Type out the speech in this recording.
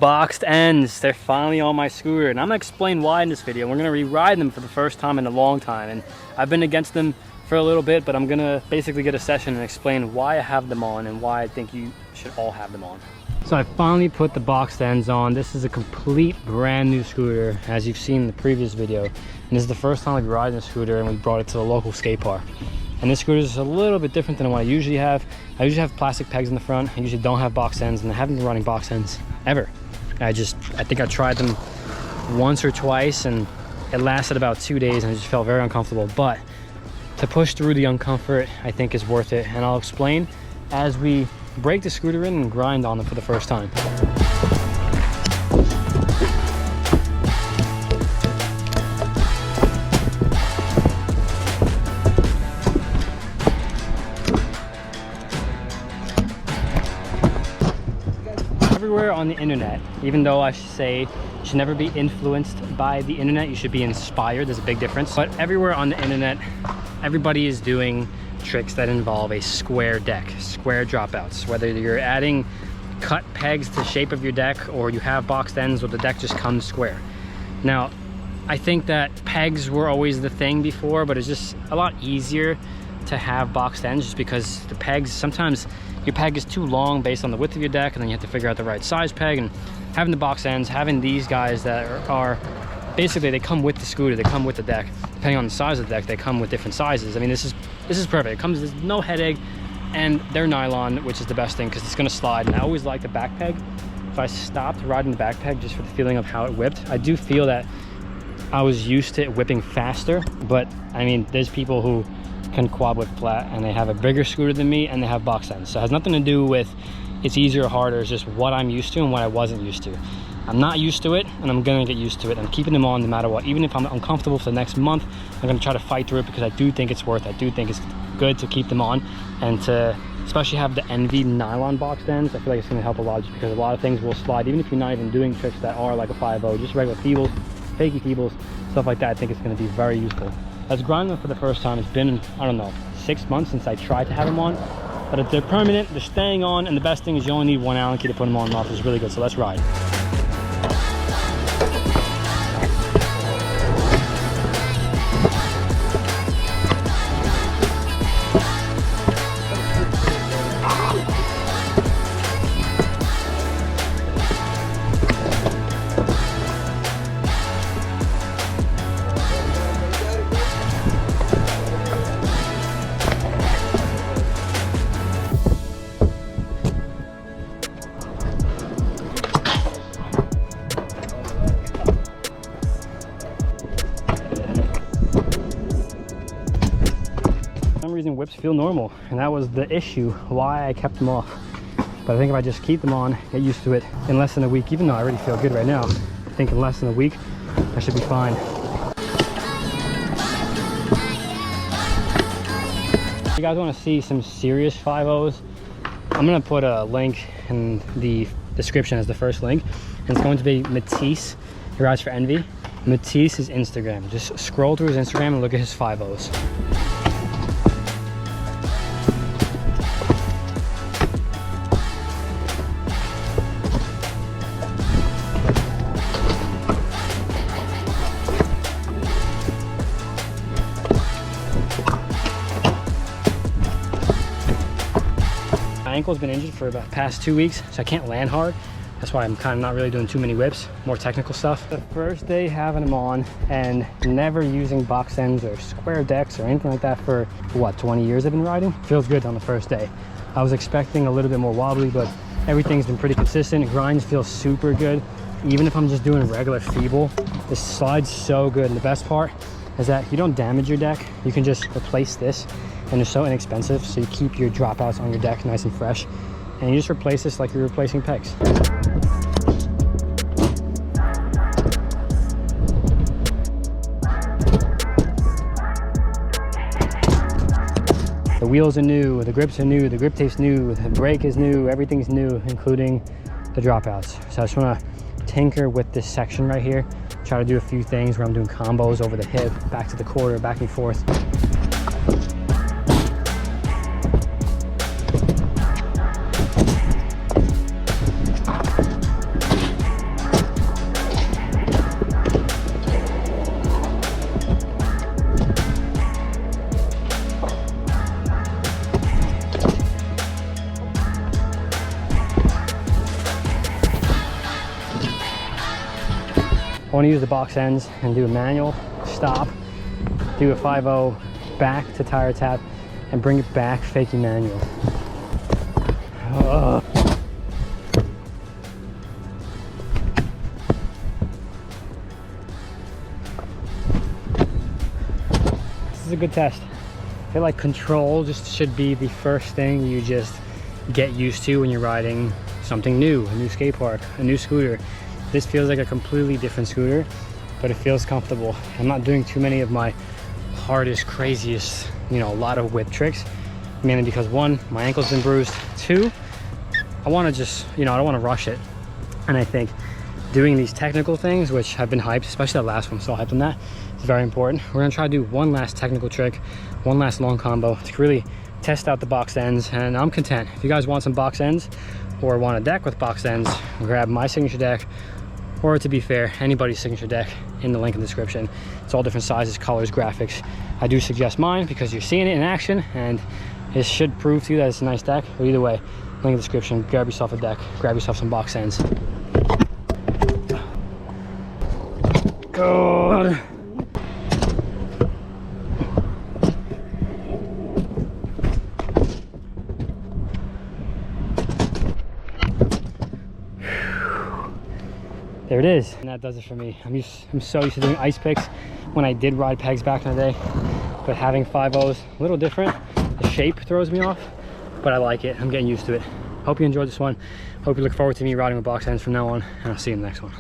boxed ends. They're finally on my scooter, and I'm gonna explain why in this video. We're gonna re-ride them for the first time in a long time, and I've been against them for a little bit, but I'm gonna basically get a session and explain why I have them on and why I think you should all have them on. So I finally put the boxed ends on. This is a complete brand new scooter, as you've seen in the previous video, and this is the first time I've been riding a scooter, and we brought it to the local skate park. And this scooter is a little bit different than what I usually have. I usually have plastic pegs in the front. I usually don't have box ends, and I haven't been running box ends ever. I think I tried them once or twice, and it lasted about 2 days, and I just felt very uncomfortable. But to push through the uncomfort, I think is worth it. And I'll explain as we break the scooter in and grind on them for the first time. Everywhere on the internet, even though I say you should never be influenced by the internet, you should be inspired. There's a big difference. But everywhere on the internet, everybody is doing tricks that involve a square deck, square dropouts, whether you're adding cut pegs to the shape of your deck or you have boxed ends where the deck just comes square. Now, I think that pegs were always the thing before, but it's just a lot easier to have boxed ends just because the pegs, sometimes your peg is too long based on the width of your deck, and then you have to figure out the right size peg. And having the box ends, having these guys that are basically, they come with the scooter, they come with the deck. Depending on the size of the deck, they come with different sizes. I mean, this is perfect. It comes, there's no headache, and they're nylon, which is the best thing because it's gonna slide. And I always like the back peg. If I stopped riding the back peg just for the feeling of how it whipped, I do feel that I was used to it whipping faster. But I mean, there's people who can quad whip flat and they have a bigger scooter than me and they have box ends. So it has nothing to do with it's easier or harder. It's just what I'm used to and what I wasn't used to. I'm not used to it, and I'm gonna get used to it. I'm keeping them on no matter what. Even if I'm uncomfortable for the next month, I'm gonna try to fight through it because I do think it's worth it. I do think it's good to keep them on, and to especially have the Envy nylon box ends. I feel like it's gonna help a lot just because a lot of things will slide, even if you're not even doing tricks that are like a 5.0, just regular feebles, fakey feebles, stuff like that. I think it's gonna be very useful. As grinding them for the first time, it's been, I don't know, 6 months since I tried to have them on, but if they're permanent, they're staying on, and the best thing is you only need one Allen key to put them on and off. It's really good, so let's ride. For some reason whips feel normal, and that was the issue why I kept them off. But I think if I just keep them on, get used to it, in less than a week, even though I already feel good right now, I think in less than a week I should be fine. If you guys want to see some serious 5.0s, I'm gonna put a link in the description as the first link, and it's going to be Matisse. He rides for Envy. Matisse's Instagram. Just scroll through his Instagram and look at his 5.0s. My ankle's been injured for about the past 2 weeks, so I can't land hard. That's why I'm kind of not really doing too many whips, more technical stuff. The first day having them on and never using box ends or square decks or anything like that for, what, 20 years I've been riding? Feels good on the first day. I was expecting a little bit more wobbly, but everything's been pretty consistent. Grinds feel super good. Even if I'm just doing regular feeble, this slides so good. And the best part is that you don't damage your deck. You can just replace this, and they're so inexpensive, so you keep your dropouts on your deck nice and fresh, and you just replace this like you're replacing pegs. The wheels are new, the grips are new, the grip tape's new, the brake is new, everything's new, including the dropouts. So I just want to tinker with this section right here, try to do a few things where I'm doing combos over the hip, back to the quarter, back and forth. I want to use the box ends and do a manual, stop, do a 5-0 back to tire tap, and bring it back, faking manual. This is a good test. I feel like control just should be the first thing you just get used to when you're riding something new, a new skate park, a new scooter. This feels like a completely different scooter, but it feels comfortable. I'm not doing too many of my hardest, craziest, you know, a lot of whip tricks, mainly because one, my ankle's been bruised. Two, I want to just, you know, I don't want to rush it. And I think doing these technical things, which have been hyped, especially that last one, so hyped on that, is very important. We're gonna try to do one last technical trick, one last long combo to really test out the box ends, and I'm content. If you guys want some box ends or want a deck with box ends, grab my signature deck, or to be fair, anybody's signature deck in the link in the description. It's all different sizes, colors, graphics. I do suggest mine because you're seeing it in action, and it should prove to you that it's a nice deck. But either way, link in the description, grab yourself a deck, grab yourself some box ends. Good. There it is, and that does it for me. I'm so used to doing ice picks when I did ride pegs back in the day, but having 5-0s, a little different. The shape throws me off, but I like it. I'm getting used to it. Hope you enjoyed this one. Hope you look forward to me riding with box ends from now on, and I'll see you in the next one.